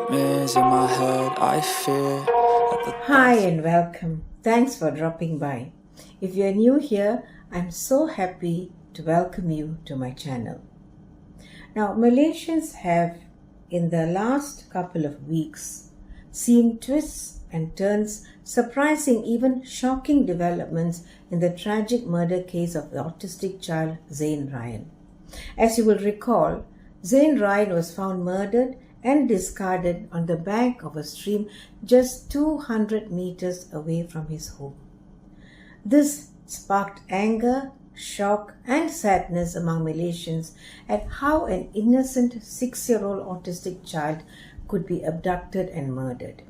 nightmares in my head. I fear that the Hi and welcome. Thanks for dropping by. If you're new here, I'm so happy to welcome you to my channel. Now, Malaysians have, in the last couple of weeks, seen twists and turns, surprising, even shocking developments in the tragic murder case of the autistic child Zayn Rayyan. As you will recall, Zayn Rayyan was found murdered and discarded on the bank of a stream just 200 meters away from his home. This sparked anger, shock, and sadness among Malaysians at how an innocent 6-year-old autistic child could be abducted and murdered.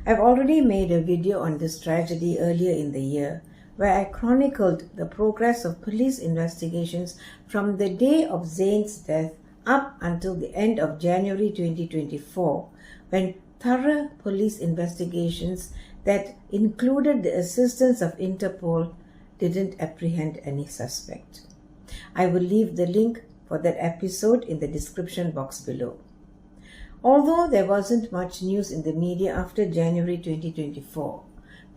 I've already made a video on this tragedy earlier in the year, where I chronicled the progress of police investigations from the day of Zayn's death up until the end of January 2024, when thorough police investigations that included the assistance of Interpol didn't apprehend any suspect. I will leave the link for that episode in the description box below. Although there wasn't much news in the media after January 2024,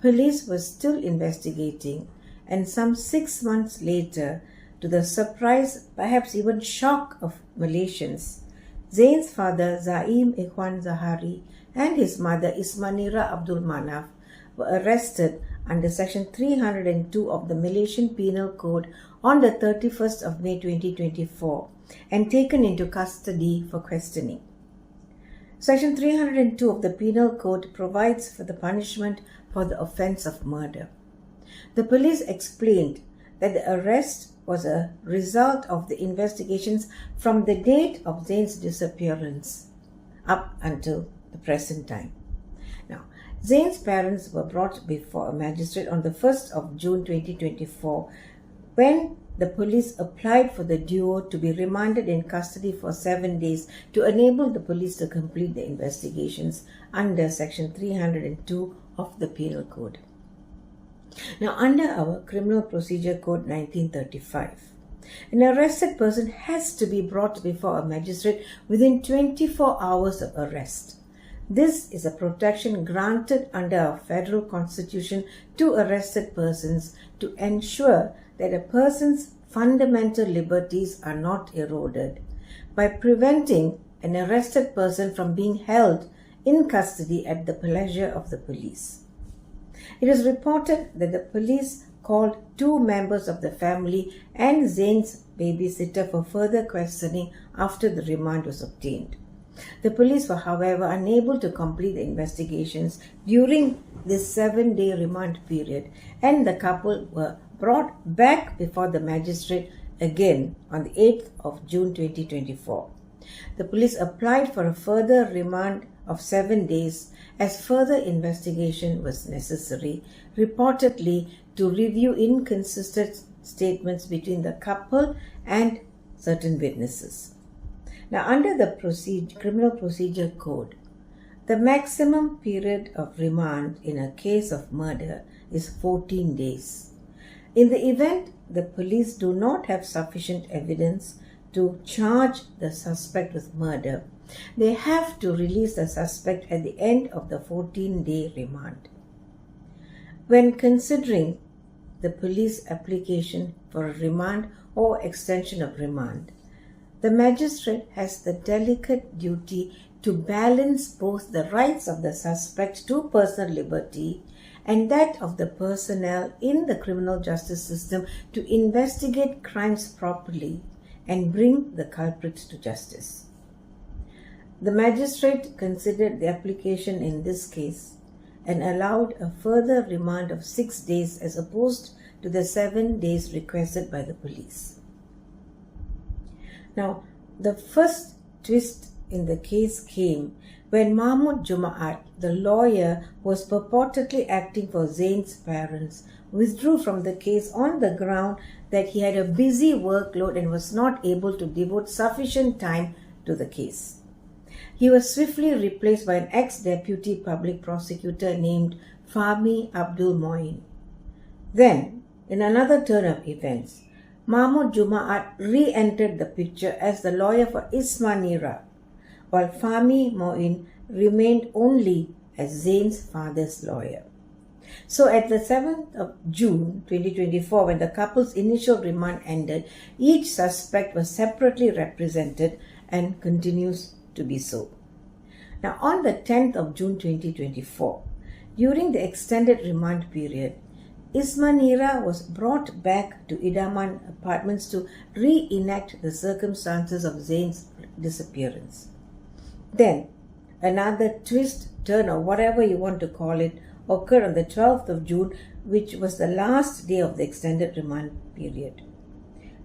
police were still investigating, and some 6 months later, to the surprise, perhaps even shock of Malaysians, Zayn's father Zaim Ikhwan Zahari and his mother Ismanira Abdul Manaf were arrested under Section 302 of the Malaysian Penal Code on the 31st of May 2024 and taken into custody for questioning. Section 302 of the Penal Code provides for the punishment for the offence of murder. The police explained that the arrest was a result of the investigations from the date of Zayn's disappearance up until the present time. Now, Zayn's parents were brought before a magistrate on the 1st of June 2024 when the police applied for the duo to be remanded in custody for 7 days to enable the police to complete the investigations under Section 302 of the Penal Code. Now, under our Criminal Procedure Code 1935, an arrested person has to be brought before a magistrate within 24 hours of arrest. This is a protection granted under our federal constitution to arrested persons to ensure that a person's fundamental liberties are not eroded by preventing an arrested person from being held in custody at the pleasure of the police. It is reported that the police called 2 members of the family and Zayn's babysitter for further questioning after the remand was obtained. The police were, however, unable to complete the investigations during this 7-day remand period, and the couple were brought back before the magistrate again on the 8th of June 2024. The police applied for a further remand of 7 days as further investigation was necessary, reportedly to review inconsistent statements between the couple and certain witnesses. Now, under the Criminal Procedure Code, the maximum period of remand in a case of murder is 14 days. In the event the police do not have sufficient evidence to charge the suspect with murder, they have to release the suspect at the end of the 14-day remand. When considering the police application for a remand or extension of remand, the magistrate has the delicate duty to balance both the rights of the suspect to personal liberty and that of the personnel in the criminal justice system to investigate crimes properly and bring the culprits to justice. The magistrate considered the application in this case and allowed a further remand of 6 days as opposed to the 7 days requested by the police. Now, the first twist in the case came when Mahmud Jumaat, the lawyer who was purportedly acting for Zayn's parents, withdrew from the case on the ground that he had a busy workload and was not able to devote sufficient time to the case. He was swiftly replaced by an ex-deputy public prosecutor named Fahmi Abdul Moin. Then, in another turn of events, Mahmud Jumaat re-entered the picture as the lawyer for Ismanira, while Fahmi Moin remained only as Zayn's father's lawyer. So at the 7th of June 2024, when the couple's initial remand ended, each suspect was separately represented and continues to be so. Now on the 10th of June 2024, during the extended remand period, Ismanira was brought back to Idaman Apartments to reenact the circumstances of Zayn's disappearance. Then, another twist, turn, or whatever you want to call it, occurred on the 12th of June, which was the last day of the extended remand period.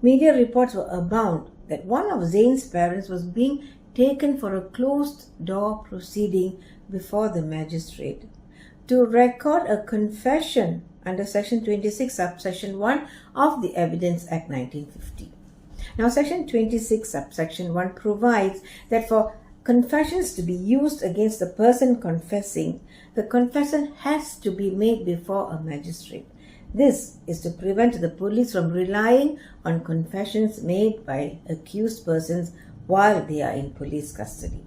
Media reports were abound that one of Zayn's parents was being taken for a closed-door proceeding before the magistrate to record a confession under Section 26, subsection 1 of the Evidence Act 1950. Now, Section 26, subsection 1 provides that for confessions to be used against the person confessing, the confession has to be made before a magistrate. This is to prevent the police from relying on confessions made by accused persons while they are in police custody.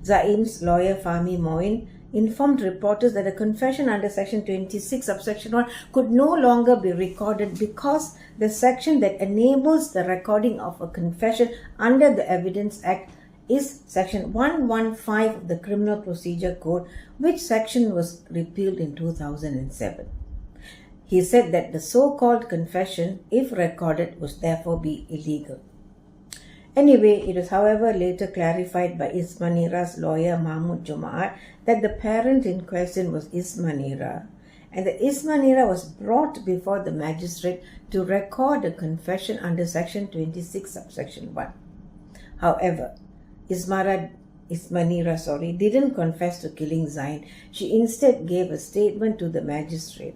Zayn's lawyer Fahmi Moin informed reporters that a confession under Section 26, subsection 1 could no longer be recorded because the section that enables the recording of a confession under the Evidence Act is Section 115 of the Criminal Procedure Code, which section was repealed in 2007. He said that the so-called confession, if recorded, would therefore be illegal. Anyway, it was however later clarified by Ismanira's lawyer Mahmoud Jumaat that the parent in question was Ismanira, and that Ismanira was brought before the magistrate to record a confession under Section 26, subsection 1. However, Ismanira didn't confess to killing Zayn. She instead gave a statement to the magistrate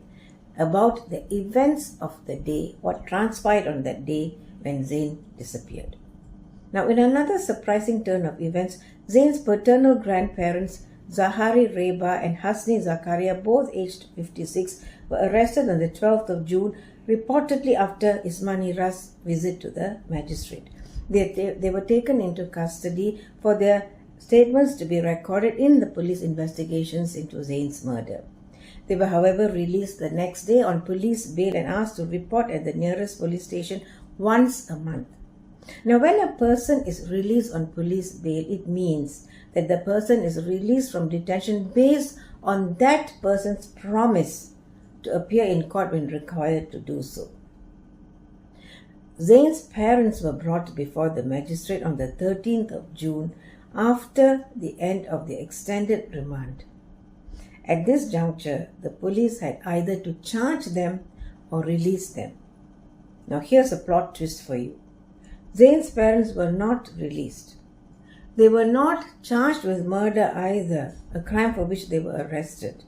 about the events of the day, what transpired on that day when Zayn disappeared. Now, in another surprising turn of events, Zayn's paternal grandparents, Zahari Reba and Hasni Zakaria, both aged 56, were arrested on the 12th of June, reportedly after Ismanira's visit to the magistrate. They were taken into custody for their statements to be recorded in the police investigations into Zayn's murder. They were, however, released the next day on police bail and asked to report at the nearest police station once a month. Now, when a person is released on police bail, it means that the person is released from detention based on that person's promise to appear in court when required to do so. Zayn's parents were brought before the magistrate on the 13th of June after the end of the extended remand. At this juncture, the police had either to charge them or release them. Now, here's a plot twist for you. Zayn's parents were not released. They were not charged with murder either, a crime for which they were arrested.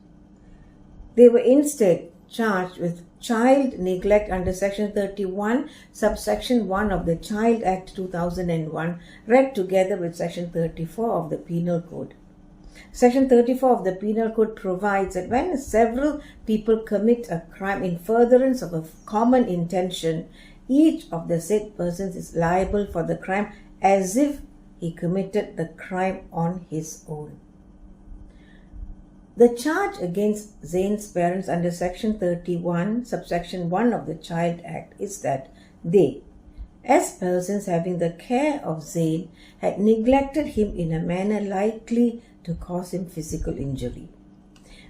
They were instead charged with child neglect under Section 31, subsection 1 of the Child Act 2001, read together with Section 34 of the Penal Code. Section 34 of the Penal Code provides that when several people commit a crime in furtherance of a common intention, each of the said persons is liable for the crime as if he committed the crime on his own. The charge against Zayn's parents under Section 31, subsection 1 of the Child Act is that they, as persons having the care of Zayn, had neglected him in a manner likely to cause him physical injury.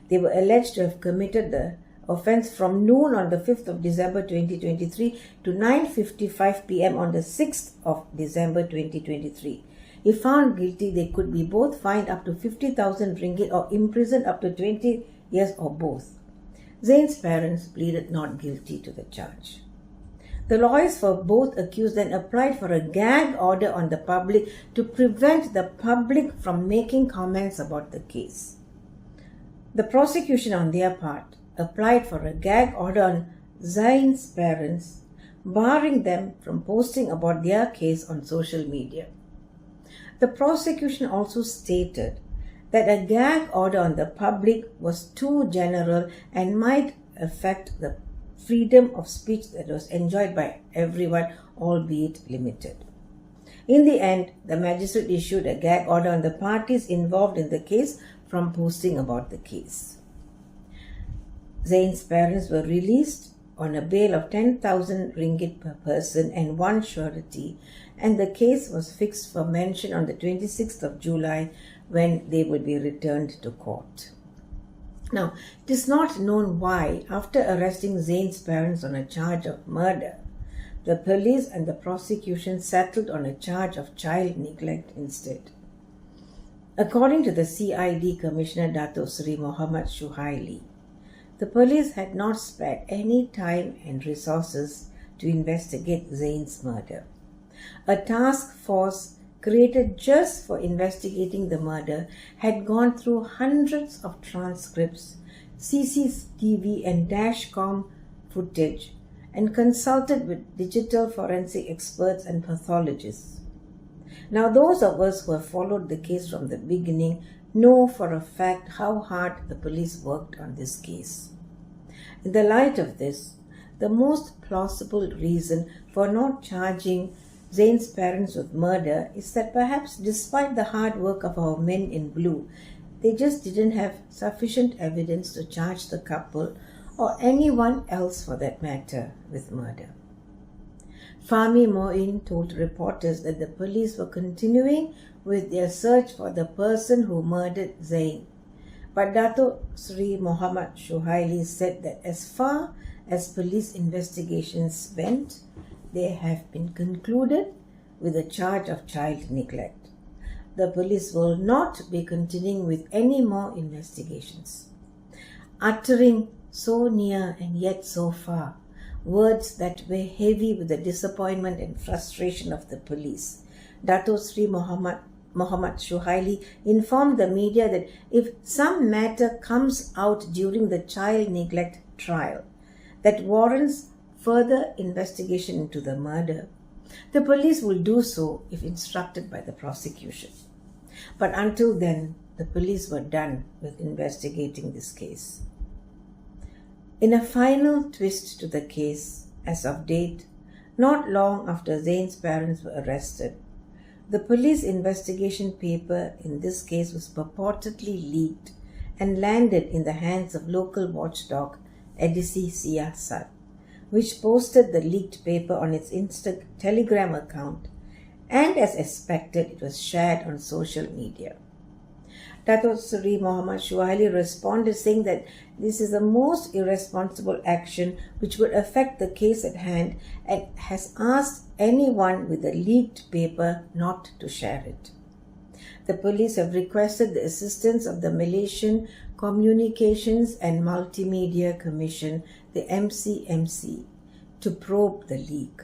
They were alleged to have committed the offence from noon on the 5th of December 2023 to 9:55 p.m. on the 6th of December 2023. If found guilty, they could be both fined up to 50,000 ringgit or imprisoned up to 20 years or both. Zayn's parents pleaded not guilty to the charge. The lawyers for both accused then applied for a gag order on the public to prevent the public from making comments about the case. The prosecution, on their part, applied for a gag order on Zayn's parents, barring them from posting about their case on social media. The prosecution also stated that a gag order on the public was too general and might affect the freedom of speech that was enjoyed by everyone, albeit limited. In the end, the magistrate issued a gag order on the parties involved in the case from posting about the case. Zayn's parents were released on a bail of 10,000 ringgit per person and one surety, and the case was fixed for mention on the 26th of July when they would be returned to court. Now, it is not known why, after arresting Zayn's parents on a charge of murder, the police and the prosecution settled on a charge of child neglect instead. According to the CID Commissioner Dato Sri Muhammad Shuhaili, the police had not spared any time and resources to investigate Zayn's murder. A task force created just for investigating the murder had gone through hundreds of transcripts, CCTV and dashcam footage, and consulted with digital forensic experts and pathologists. Now, those of us who have followed the case from the beginning know for a fact how hard the police worked on this case. In the light of this, the most plausible reason for not charging Zayn's parents with murder is that perhaps despite the hard work of our men in blue, they just didn't have sufficient evidence to charge the couple or anyone else for that matter with murder. Fahmi Moin told reporters that the police were continuing with their search for the person who murdered Zayn. But Dato Sri Muhammad Shuhaili said that as far as police investigations went, they have been concluded with a charge of child neglect. The police will not be continuing with any more investigations. Uttering so near and yet so far, words that were heavy with the disappointment and frustration of the police, Dato Sri Muhammad Shuhaili informed the media that if some matter comes out during the child neglect trial that warrants further investigation into the murder, the police will do so if instructed by the prosecution. But until then, the police were done with investigating this case. In a final twist to the case, as of date, not long after Zayn's parents were arrested, the police investigation paper in this case was purportedly leaked and landed in the hands of local watchdog Edisi Siyasat, which posted the leaked paper on its Telegram account, and as expected, it was shared on social media. Dato Sri Muhammad Shuhaili responded saying that this is the most irresponsible action which would affect the case at hand and has asked anyone with the leaked paper not to share it. The police have requested the assistance of the Malaysian Communications and Multimedia Commission, the MCMC, to probe the leak.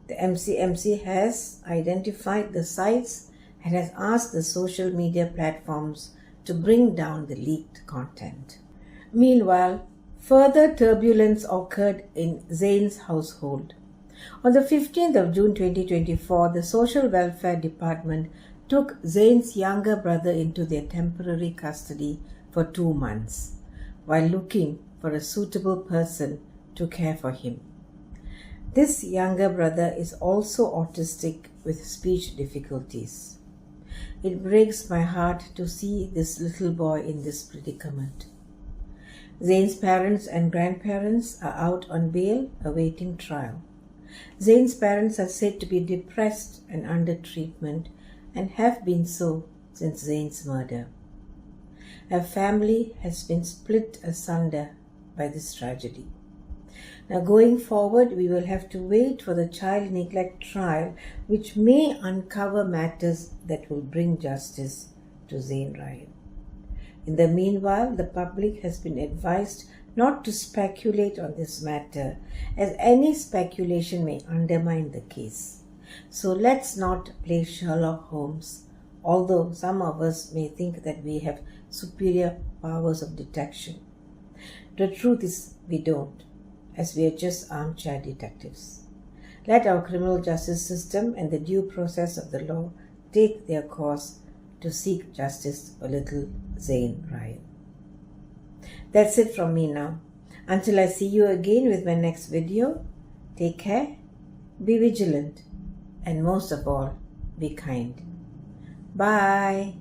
The MCMC has identified the sites and has asked the social media platforms to bring down the leaked content. Meanwhile, further turbulence occurred in Zayn's household. On the 15th of June 2024, the Social Welfare Department took Zayn's younger brother into their temporary custody for 2 months, while looking for a suitable person to care for him. This younger brother is also autistic with speech difficulties. It breaks my heart to see this little boy in this predicament. Zayn's parents and grandparents are out on bail awaiting trial. Zayn's parents are said to be depressed and under treatment and have been so since Zayn's murder. Her family has been split asunder by this tragedy. Now, going forward, we will have to wait for the child neglect trial, which may uncover matters that will bring justice to Zayn Rayyan. In the meanwhile, the public has been advised not to speculate on this matter, as any speculation may undermine the case. So let's not play Sherlock Holmes, although some of us may think that we have superior powers of detection. The truth is we don't, as we are just armchair detectives. Let our criminal justice system and the due process of the law take their course to seek justice for little Zayn Rayyan. That's it from me now. Until I see you again with my next video, take care, be vigilant, and most of all, be kind. Bye.